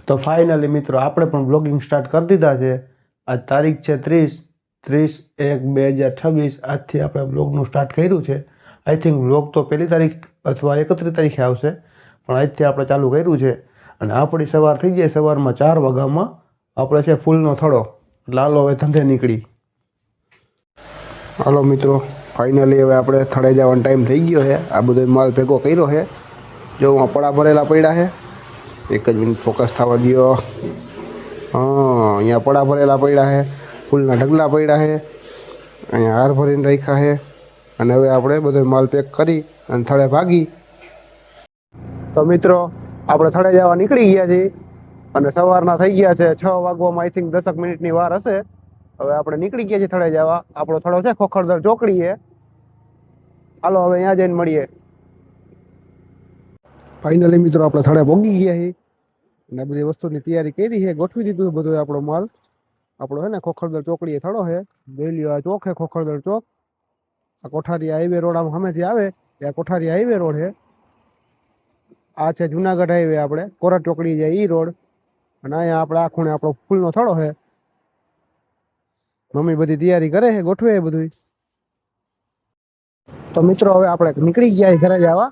તો ફાઇનલી મિત્રો આપણે પણ બ્લોગિંગ સ્ટાર્ટ કરી દીધા છે. આજ તારીખ છે 30/1/2026. આજથી આપણે બ્લોગનું સ્ટાર્ટ કર્યું છે. આઈ થિંક બ્લોગ તો 1 તારીખ અથવા 31 તારીખે આવશે, પણ આજથી આપણે ચાલુ કર્યું છે. અને આપણી સવાર થઈ જાય. સવારમાં 4 વાગ્યામાં આપણે છે ફૂલનો થડો. એટલે હાલો હવે ધંધે નીકળી. હાલો મિત્રો, ફાઇનલી હવે આપણે થડે જવાનો ટાઈમ થઈ ગયો છે. આ બધો માલ ભેગો કર્યો છે. જો પડા ભરેલા પડ્યા છે. એક જ મિનિટ ફોકસ થવા દો. અહીંયા પડા ભરેલા પડ્યા છે, ફૂલના ઢગલા પડ્યા છે, અહીંયા હાર ભરીને રાખ્યા છે. અને હવે આપણે બધો માલ પેક કરી અને થડે ભાગી. તો મિત્રો, આપણે થડે જવા નીકળી ગયા છીએ અને સવારના થઈ ગયા છે 6 વાગવામાં. આઈ થિંક 10 મિનિટની વાર હશે. હવે આપણે નીકળી ગયા છીએ થડે જવા. આપણો થડો છે ખોખરદર ચોકડીએ. હાલો હવે અહીંયા જઈને મળીએ. ફાઇનલી મિત્રો આપણે થડે પહોંચી ગયા છીએ અને બધી વસ્તુની તૈયારી કરી છે, ગોઠવી દીધું બધો આપણો માલ. આપણો છે ને ખોખરદર ચોકડીએ થડો છે. જોઈ લ્યો, આ ચોક છે ખોખરદર ચોક. આ કોઠારી હાઈવે રોડ આમ સામેથી આવે ત્યાં કોઠારી હાઈવે રોડ છે. આ છે જુનાગઢ હાઈવે, આપણે કોરટ ચોકડી જાય ઈ રોડ. અને અહીંયા આપણે આ ખૂણે આપણો ફૂલનો થડો છે. મમ્મી બધી તૈયારી કરે છે, ગોઠવે બધું. તો મિત્રો હવે આપણે નીકળી ગયા ઘરે જવા.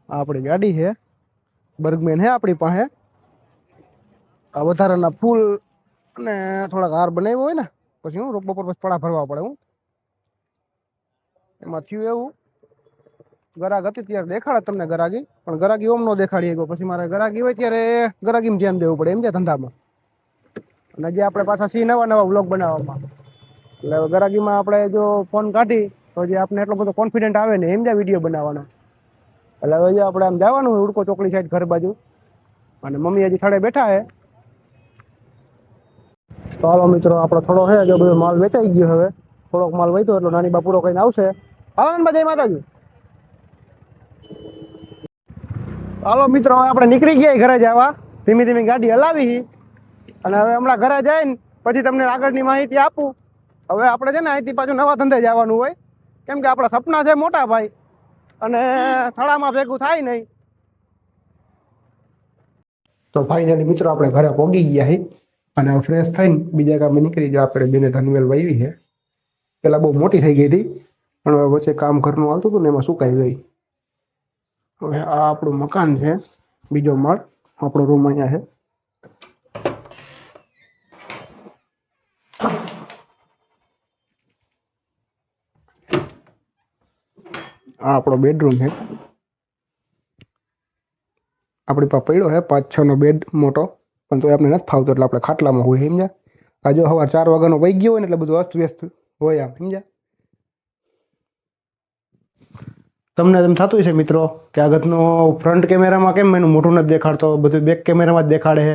આપણી ગાડી છે, બર્ગમેન છે આપણી પાસે. આ વધારાના ફૂલ અને થોડાક હાર બનાવ્યો હોય ને પછી હું બપોર પછી પડા ભરવા પડે. હું એમાં થયું એવું, ગરાગ હતી ત્યારે દેખાડે તમને ગરાગી, પણ ગરાગી ઓમ નો દેખાડી ગયો. પછી મારે ગરાગી હોય ત્યારે ગરાગીમાં ધ્યાન દેવું પડે એમ છે ધંધામાં. અને જે આપણે પાછા સી નવા વ્લોગ બનાવવામાં, એટલે ગરાગીમાં આપણે જો ફોન કાઢી તો જે આપણે એટલો બધો કોન્ફિડન્ટ આવે ને એમ જ વિડીયો બનાવવાનો. એટલે હવે જો આપણે આમ જવાનું હોય ઉડકો ચોકડી સાઈડ ઘર બાજુ. અને મમ્મી હજી થડે બેઠા છે. તો હાલો મિત્રો, આપણો થોડો છે જો બધો માલ વેચાઈ ગયો. હવે થોડોક માલ વધ્યો એટલે નાની બા પૂરો કઈને આવશે. હાલો ને જય માતાજી. હાલો મિત્રો, હવે આપણે નીકળી ગયા ઘરે જવા. ધીમી ધીમી ગાડી હલાવી અને હવે હમણાં ઘરે જઈને પછી તમને આગળની માહિતી આપું. હવે આપણે છે ને અહીંથી પાછું નવા ધંધે જવાનું હોય, કેમ કે આપણા સપના છે મોટા ભાઈ અને થડામાં ભેગું થાય નહીં. તો ફાઇનલી મિત્રો આપણે ઘરે પહોંચી ગયા છીએ અને ફ્રેશ થઈને બીજા કામે નીકળી ગયા. આપણે બેને ધનવેલ વાવી છે. પેલા બહુ મોટી થઈ ગઈ હતી, પણ હવે વચ્ચે કામ ઘરનું આવતું હતું ને એમાં સુકાઈ ગઈ. હવે આ આપણું મકાન છે, બીજો માળ. આપણો રૂમ અહીંયા છે. આ આપણો બેડરૂમ છે. આપણી પાસે પડ્યો છે 5-6 નો બેડ મોટો, પણ તો આપણે નથી ફાવતો એટલે આપણે ખાટલામાં હોય. સમજ્યા? આ જો સવાર 4 વાગ્યાનો વહી ગયો હોય ને એટલે બધું અસ્તવ્યસ્ત હોય આમ. સમજ્યા? તમને એમ થતું છે મિત્રો કે આગળનો ફ્રન્ટ કેમેરામાં કેમ એનું મોઢું નથી દેખાડતો, બધું બેક કેમેરામાં જ દેખાડે છે.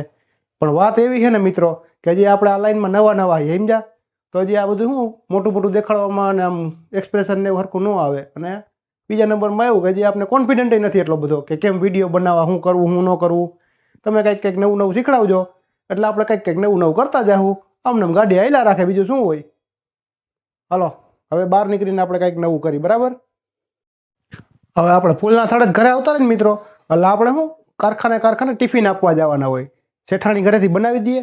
પણ વાત એવી છે ને મિત્રો કે હજી આપણે આ લાઈનમાં નવા છીએ. સમજ્યા? તો હજી આ બધું શું મોટું દેખાડવામાં અને આમ એક્સપ્રેશન ને હરખું ન આવે. અને બીજા નંબરમાં એવું કે હજી આપણે કોન્ફિડન્ટ નથી એટલો બધો કે કેમ વિડીયો બનાવવા, શું કરવું શું ન કરવું. તમે કંઈક નવું શીખડાવજો એટલે આપણે કંઈક નવું કરતા જાવું. આમને ગાડી હાલ્યા રાખે, બીજું શું હોય. હાલો હવે બહાર નીકળીને આપણે કંઈક નવું કરી. બરાબર? હવે આપણે ફૂલના થડે ઘરે આવતા ને મિત્રો, એટલે આપણે શું કારખાને ટિફિન આપવા જવાના હોય. શેઠાણી ઘરેથી બનાવી દઈએ,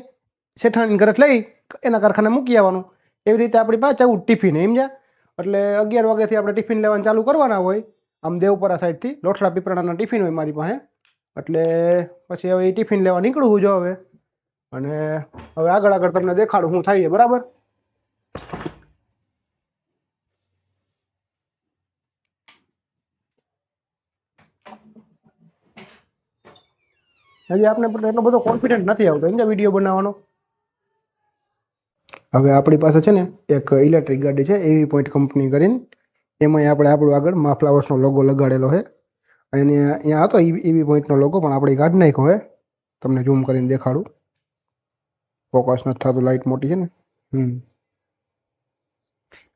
શેઠાણી ઘરે લઈ એના કારખાને મૂકી આવવાનું. એવી રીતે આપણી પાસે આવું ટિફિન. સમજ્યા? એટલે 11 વાગ્યાથી આપણે ટિફિન લેવાનું ચાલુ કરવાના હોય. આમ દેવપરા સાઈડથી લોઠલા પીપળાના ટિફિન હોય મારી પાસે. એટલે પછી હવે એ ટિફિન લેવા નીકળવું જો હવે. અને હવે આગળ તમને દેખાડું શું થાય. બરાબર? હજી આપણે એટલો બધો કોન્ફિડન્ટ નથી આવતો એમ વિડીયો બનાવવાનો. હવે આપણી પાસે છે ને એક ઇલેક્ટ્રિક ગાડી છે, એવી પોઈન્ટ કંપની કરીને. એમાં આપણે આપણું આગળ માફ્લાવર્સનો લોગો લગાડેલો છે. અને અહીંયા હતો ઈવી પોઈન્ટનો લોગો, પણ આપણે કાઢી નાખ્યો હોય. તમને ઝૂમ કરીને દેખાડું. ફોકસ નથી થતું, લાઇટ મોટી છે ને.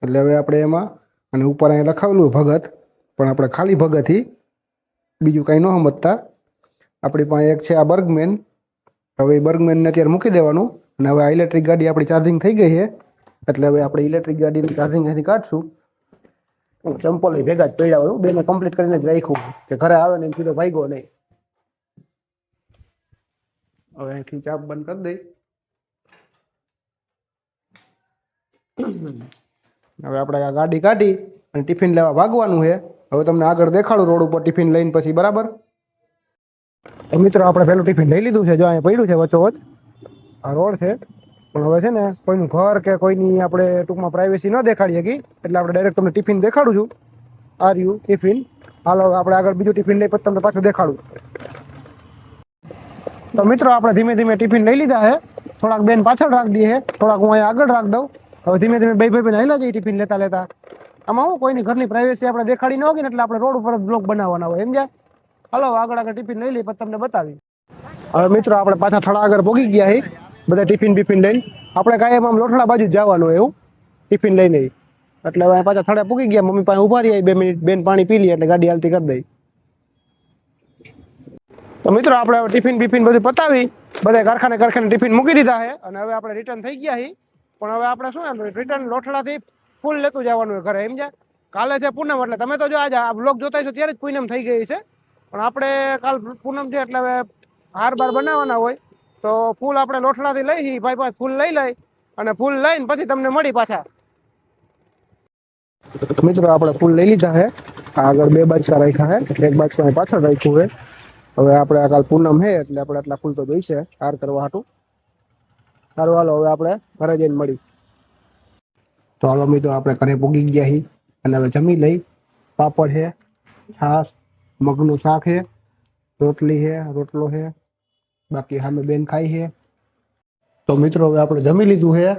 એટલે હવે આપણે એમાં અને ઉપર અહીંયા લખાવેલું ભગત, પણ આપણે ખાલી ભગતથી બીજું કાંઈ ન સમજતા. આપણી પાસે એક છે આ બર્ગમેન. હવે એ બર્ગમેનને અત્યારે મૂકી દેવાનું. અને હવે આ ઇલેક્ટ્રિક ગાડી આપણી ચાર્જિંગ થઈ ગઈ છે, એટલે હવે આપણે ઇલેક્ટ્રિક ગાડીની ચાર્જિંગ અહીંથી કાઢશું. ચંપલ ભેગા જ પડ્યા હોય, બેને કમ્પ્લીટ કરીને જ રાખ્યું કે ઘરે આવે ને સીધો ભાગ્યો નહીં. હવે અહીંથી ચાપ બંધ કરી દઈ. હવે આપણે આ ગાડી કાઢી અને ટિફિન લેવા ભાગવાનું છે. હવે તમને આગળ દેખાડું રોડ ઉપર ટિફિન લઈને પછી, બરાબર? તો મિત્રો આપણે પેલું ટિફિન લઈ લીધું છે. જો અહીંયા પડ્યું છે વચ્ચોવચ, આ રોડ છે. પણ હવે છે ને કોઈનું ઘર કે કોઈની આપણે ટૂંકમાં પ્રાઇવેસી ન દેખાડી શકી, એટલે આપણે ડાયરેક્ટ તમને ટિફિન દેખાડું છું. આ રહ્યું ટિફિન. હાલો આપણે આગળ બીજું ટિફિન લઈ પછી તમને પાછું દેખાડું. તો મિત્રો આપણે ધીમે ધીમે ટિફિન લઈ લીધા છે. થોડાક બેન પાછળ રાખી દઈએ, થોડાક હું અહીંયા આગળ રાખ દઉં. હવે ધીમે ધીમે બે ભાઈ હાલ્યા જઈએ ટિફિન લેતા લેતા. આમાં હું કોઈની ઘરની પ્રાઇવેસી આપણે દેખાડી ન હોય ને, એટલે આપણે રોડ ઉપર બ્લોગ બનાવવાના હોય, સમજ્યા? હાલો આગળ આગળ ટિફિન લઈ લઈએ પછી તમને બતાવી. હવે મિત્રો આપણે પાછા થોડા આગળ પહોંચી ગયા છીએ બધા ટિફિન બિફિન લઈને. આપણે કાયમ આમ લોઠડા બાજુ જવાનું હોય એવું ટિફિન લઈને. એટલે હવે પાછા થોડા પૂકી ગયા. મમ્મી પાસે ઉભા રહી 2 મિનિટ, બેન પાણી પી લે એટલે ગાડી હાલતી કરી દઈ. તો મિત્રો આપણે હવે ટિફિન બિફિન બધું પતાવી બધા કારખાને ટિફિન મૂકી દીધા છે અને હવે આપણે રિટર્ન થઈ ગયા છીએ. પણ હવે આપણે શું રિટર્ન લોઠડાથી ફૂલ લેતું જવાનું હોય ઘરે, સમજ્યા? કાલે છે પૂનમ, એટલે તમે તો જો આજે આ બ્લોગ જોતા છો ત્યારે જ પૂનમ થઈ ગઈ છે. પણ આપણે કાલ પૂનમ છે એટલે હવે હાર બાર બનાવવાના હોય, તો ફૂલ આપણે લોઠડાથી લઈ ભાઈ પાસે ફૂલ લઈ લઈ અને ફૂલ લઈને પછી તમને મળી પાછા. મિત્રો આપણે ફૂલ લઈ લીધા છે. આગળ 2 બાજકા રાખ્યા છે, એક બાજકા પાછળ રાખ્યું છે. હવે આપણે આ કાલ પૂનમ છે એટલે આપણે આટલા ફૂલ તો જોઈશે હાર કરવા હાટું. સારું હાલો હવે આપણે ઘરે જઈને મળી. તો હાલો મિત્રો આપણે ઘરે પૂગી ગયા છીએ અને હવે જમી લઈ. પાપડ છે, છાશ, મગનું શાક છે, રોટલી છે, રોટલો છે, બાકી સામે બેન ખાઈ છે. તો મિત્રો હવે આપણે જમી લીધું છે.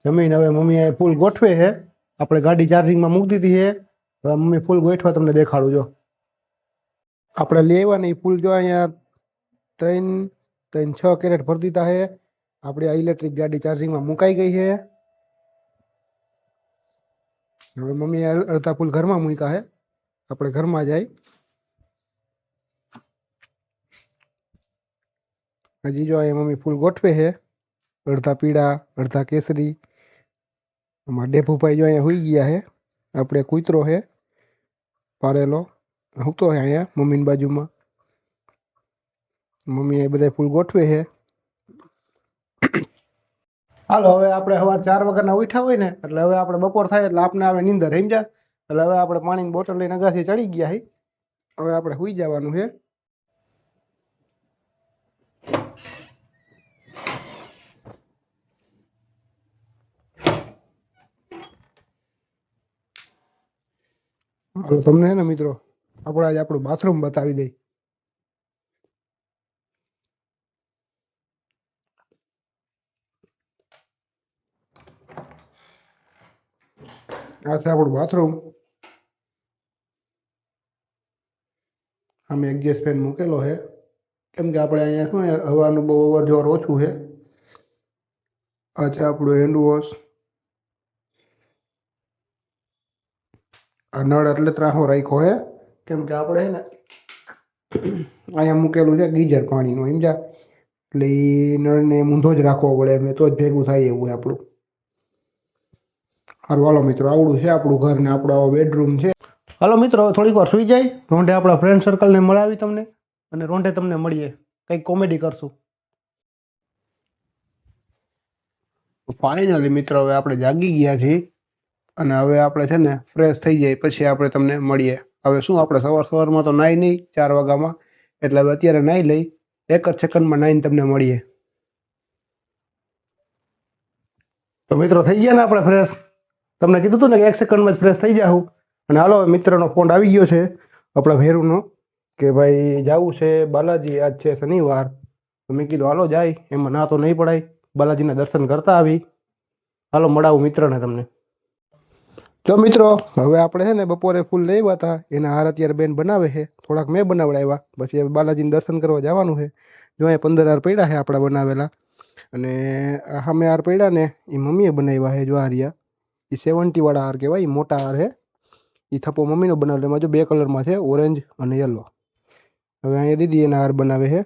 જમીને હવે મમ્મીએ ફૂલ ગોઠવે છે. આપણે ગાડી ચાર્જિંગમાં મૂકી દીધી છે. હવે મમ્મી ફૂલ ગોઠવા તમને દેખાડું. જો આપણે લેવા નહીં ફૂલ, જો અહીંયા 6 કેરેટ ભરી દીધા છે. આપણી આ ઇલેક્ટ્રિક ગાડી ચાર્જિંગમાં મુકાઈ ગઈ છે. હવે મમ્મી અડધા ફૂલ ઘરમાં મૂક્યા છે. આપણે ઘરમાં જાય. હજી જો અહીંયા મમ્મી ફૂલ ગોઠવે છે, અડધા પીળા અડધા કેસરી. આમાં ડેભુભાઈ જો અહીંયા હોઈ ગયા છે. આપણે કૂતરો છે પાડેલો, હું તો અહીંયા મમ્મીની બાજુમાં. મમ્મી એ બધા ફૂલ ગોઠવે છે. હાલો હવે આપણે સવાર 4 વાગ્યાના ઉઠ્યા હોય ને, એટલે હવે આપણે બપોર થાય એટલે આપણે આવે નીંદર, સમજ્યા? એટલે હવે આપણે પાણીની બોટલ લઈને અગાસી ચડી ગયા છીએ. હવે આપણે સુઈ જવાનું છે. તમને ને મિત્રો આપણે આજે આપણું બાથરૂમ બતાવી દઈ. આ છે આપણું બાથરૂમ. આમે એક્ઝેસ્ટ ફેન મૂકેલો છે, કેમ કે આપણે અહીંયા શું હવાનું બહુ અવર જવર ઓછું છે. આ છે આપણું હેન્ડ વોશ. આ નળ એટલે ત્રાસો રાખ્યો છે, કેમ કે આપણે છે ને અહીંયા મૂકેલું છે ગીઝર પાણીનું, સમજ્યા? એટલે એ નળને ઊંધો જ રાખવો પડે, એમ તો જ ભેગું થાય એવું આપણું. સારું હાલો મિત્રો, આવડું છે આપણું ઘર ને આપણો આવો બેડરૂમ છે. હાલો મિત્રો હવે થોડીક વાર સુઈ જાય. રોંઢે આપણા ફ્રેન્ડ સર્કલને મળાવી તમને, અને રોંઢે તમને મળીએ, કંઈક કોમેડી કરશું. ફાઇનલી મિત્રો હવે આપણે જાગી ગયા છીએ અને હવે આપણે છે ને ફ્રેશ થઈ જાય પછી આપણે તમને મળીએ. હવે શું આપણે સવારમાં તો નાહી નહીં 4 વાગ્યામાં, એટલે હવે અત્યારે નાહી લઈ, 1 જ સેકન્ડમાં નાહીને તમને મળીએ. તો મિત્રો થઈ ગયા ને આપણે ફ્રેશ. તમને કીધું હતું ને કે 1 સેકન્ડમાં જ ફ્રેશ થઈ જાઉં. અને હાલો મિત્રનો ફોન આવી ગયો છે આપણા ભેરુનો કે ભાઈ જવું છે બાલાજી, આજ છે શનિવાર. તો મેં કીધું હાલો જાય, એમાં ના તો નહીં પડાય, બાલાજીના દર્શન કરતા આવી. હાલો મળાવું મિત્રને તમને. જો મિત્રો હવે આપણે છે ને બપોરે ફૂલ લેવા હતા, એના હાર અત્યારે બેન બનાવે છે, થોડાક મેં બનાવડાવ્યા. પછી હવે બાલાજીને દર્શન કરવા જવાનું છે. જો અહીંયા 15 હાર પડ્યા છે આપણા બનાવેલા, અને સામે હાર પડ્યા ને એ મમ્મીએ બનાવ્યા છે. જો આ રહ્યા એ 70 વાળા હાર કહેવાય, એ મોટા હાર છે. એ થપ્પો મમ્મીનો બનાવેલો, એમાં જો 2 કલરમાં છે, ઓરેન્જ અને યલો. હવે અહીંયા દીદી એના હાર બનાવે છે.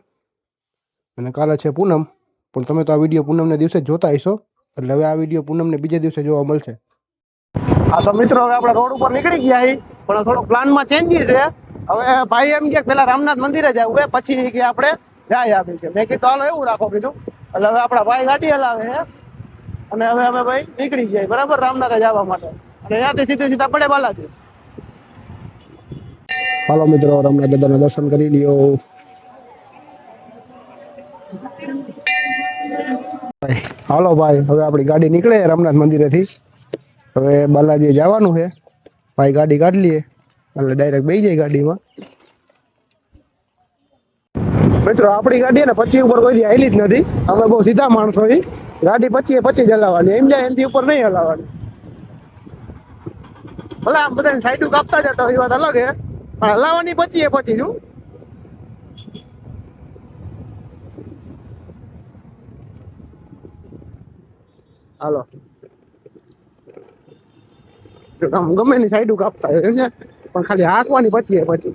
અને કાલે છે પૂનમ, પણ તમે તો આ વિડીયો પૂનમને દિવસે જ જોતા હશો, એટલે હવે આ વિડીયો પૂનમને બીજે દિવસે જોવા મળશે. હા તો મિત્રો હવે આપણે રોડ ઉપર નીકળી ગયા છીએ, પણ થોડો પ્લાનમાં ચેન્જીસ છે. હવે ભાઈ એમ કે પેલા રામનાથ મંદિરે જવું છે, પછી કે આપણે જાય આપી છે. મેં કીધું હાલો એવું રાખો કીધું. એટલે હવે આપણા ભાઈ ગાડી હલાવે છે અને હવે અમે ભાઈ નીકળી જાય બરાબર રામનાથ જવા માટે. અને ત્યાંથી સીધા પડે બાલાજી. હાલો મિત્રો, રામનાથ દાદાના દર્શન કરી લ્યો. હાલો ભાઈ, હવે આપણી ગાડી નીકળે રામનાથ મંદિરેથી. હવે બાલાજી જવાનું છે. ભાઈ ગાડી કાઢી લઈએ એટલે ડાયરેક્ટ બેસી જાય ગાડીમાં. મિત્રો આપણી ગાડી ને 25 ઉપર કોઈ હાલી જ નથી. અમે બહુ સીધા માણસો ઈ. ગાડી 25 હલાવવાની, એમ જાય એનાથી ઉપર નહીં હલાવવાની. ભલે આમ બધા સાઈડ કાપતા જતા હોય એ વાત અલગ હે, પણ હલાવવાની 25 છું. હાલો, ગમે એની સાઈડ કાપતા હોય છે પણ ખાલી હાંકવાની 25.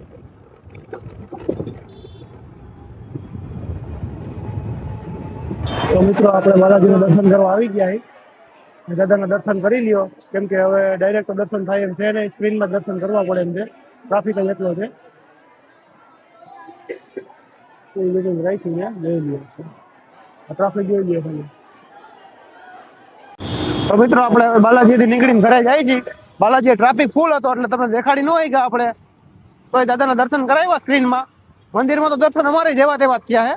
તો મિત્રો આપણે બાલાજીના દર્શન કરવા આવી ગયા. દાદાના દર્શન કરી લ્યો, કેમ કે હવે ડાયરેક્ટ દર્શન થાય એમ છે નહીં, સ્ક્રીનમાં દર્શન કરવા પડે એમ છે. ટ્રાફિક જ એટલો છે. ટ્રાફિક જોઈ લઈએ ખાલી. તો મિત્રો આપણે હવે બાલાજીથી નીકળીને ઘરે જાય છીએ. બાલાજી ટ્રાફિક ફૂલ હતો એટલે તમને દેખાડી ન હોય કે આપણે તો દાદાના દર્શન કરાવ્યા સ્ક્રીનમાં. મંદિરમાં તો દર્શન અમારે જેવા તેવા થયા હે.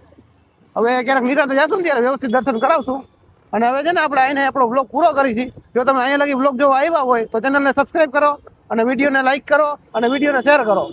હવે ક્યારેક નિરાતે જશું ને ત્યારે વ્યવસ્થિત દર્શન કરાવશું. અને હવે છે ને આપણે આને આપણો બ્લોગ પૂરો કરી છીએ. જો તમે અહીંયા લગી બ્લોગ જોવા આવ્યા હોય તો ચેનલને સબસ્ક્રાઇબ કરો અને વિડીયોને લાઈક કરો અને વિડીયોને શેર કરો.